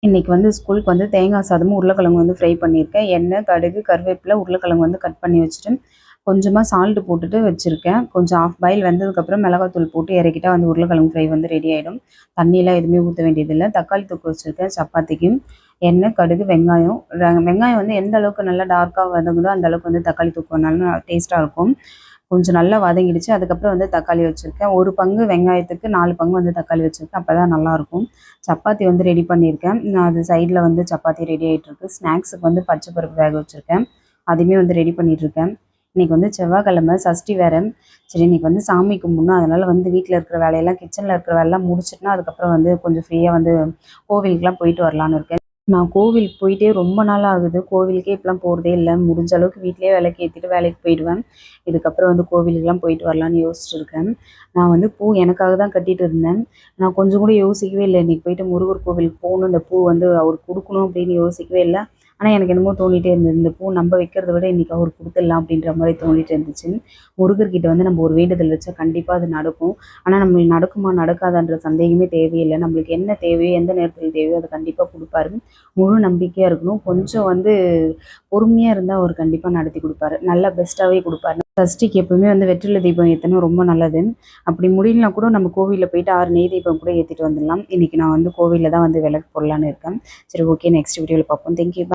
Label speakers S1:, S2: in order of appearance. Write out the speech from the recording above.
S1: இன்னைக்கு வந்து ஸ்கூலுக்கு வந்து தேங்காய் சாதமும் உருளைக்கிழங்கு வந்து ஃப்ரை பண்ணியிருக்கேன். எண்ணெய், கடுகு, கருவேப்பிலை, உருளைக்கிழங்கு வந்து கட் பண்ணி வச்சுட்டு, கொஞ்சமாக சால்ட் போட்டுட்டு வச்சுருக்கேன். கொஞ்சம் ஆஃப் பாயில் வெந்ததுக்கப்புறம் மிளகாத்தூள் போட்டு இறக்கிட்டா வந்து உருளைக்கிழங்கு ஃப்ரை வந்து ரெடி ஆகிடும். தண்ணியெலாம் எதுவுமே ஊற்ற வேண்டியதில்லை. தக்காளி தொக்கு வச்சுருக்கேன் சப்பாத்திக்கு. எண்ணெய், கடுகு, வெங்காயம். வெங்காயம் வந்து எந்த அளவுக்கு நல்லா டார்க்காக வதங்குதோ அந்த அளவுக்கு வந்து தக்காளி தொக்கு நல்லா டேஸ்ட்டாக இருக்கும். கொஞ்சம் நல்லா வதங்கிடுச்சு. அதுக்கப்புறம் வந்து தக்காளி வச்சுருக்கேன். 1 பங்கு வெங்காயத்துக்கு 4 பங்கு வந்து தக்காளி வச்சுருக்கேன். அப்போ தான் நல்லாயிருக்கும். சப்பாத்தி வந்து ரெடி பண்ணியிருக்கேன். நான் அது சைடில் வந்து சப்பாத்தி ரெடி ஆகிட்டுருக்கு. ஸ்நாக்ஸுக்கு வந்து பச்சை பருப்பு வேக வச்சுருக்கேன். அதையுமே வந்து ரெடி பண்ணிகிட்ருக்கேன். இன்றைக்கி வந்து செவ்வாய்க்கிழமை சஷ்டி வேறு. சரி, இன்றைக்கி வந்து சாமி கும்பிட்ணும். அதனால் வந்து வீட்டில் இருக்கிற வேலையெல்லாம் கிச்சனில் இருக்கிற வேலையெல்லாம் முடிச்சுட்டுனா அதுக்கப்புறம் வந்து கொஞ்சம் ஃப்ரீயாக வந்து கோவிலுக்கெலாம் போயிட்டு வரலான்னு இருக்கேன். நான் கோவிலுக்கு போயிட்டே ரொம்ப நாள் ஆகுது. கோவிலுக்கே இப்போலாம் போகிறதே இல்லை. முடிஞ்ச அளவுக்கு வீட்டிலேயே விளக்கு ஏற்றிட்டு வேலைக்கு போயிடுவேன். இதுக்கப்புறம் வந்து கோவிலுக்கெலாம் போயிட்டு வரலான்னு யோசிச்சுருக்கேன். நான் வந்து பூ எனக்காக தான் கட்டிகிட்டு இருந்தேன். நான் கொஞ்சம் கூட யோசிக்கவே இல்லை. இன்றைக்கி போயிட்டு முருகர் கோவிலுக்கு போகணும், இந்த பூ வந்து அவருக்கு கொடுக்கணும் அப்படின்னு யோசிக்கவே இல்லை. ஆனால் எனக்கு என்னமோ தோணிகிட்டே இருந்தது, இந்த பூ நம்ம வைக்கிறத விட இன்றைக்கி அவருக்கு கொடுத்துடலாம் அப்படின்ற மாதிரி தோணிகிட்டு இருந்துச்சு. முருகர்கிட்ட வந்து நம்ம ஒரு வேண்டுதல் வச்சா கண்டிப்பாக அது நடக்கும். ஆனால் நம்மளுக்கு நடக்குமா நடக்காதான்ற சந்தேகமே தேவையில்லை. நம்மளுக்கு என்ன தேவையோ எந்த நேரத்தில் தேவையோ அதை கண்டிப்பாக கொடுப்பாரு. முழு நம்பிக்கையாக இருக்கணும். கொஞ்சம் வந்து பொறுமையாக இருந்தால் அவர் கண்டிப்பாக நடத்தி கொடுப்பாரு. நல்லா பெஸ்ட்டாகவே கொடுப்பாரு. சஷ்டிக்கு எப்பவுமே வந்து வெற்றிலை தீபம் ஏற்றணும், ரொம்ப நல்லது. அப்படி முடியலனா கூட நம்ம கோவிலில் போயிட்டு 6 நெய் தீபம் கூட ஏற்றிட்டு வந்துடலாம். இன்றைக்கி நான் வந்து கோவிலில் தான் வந்து விளக்கு போடலான்னு இருக்கேன். சரி, ஓகே, நெக்ஸ்ட் வீடியோவில் பார்ப்போம். தேங்க்யூ.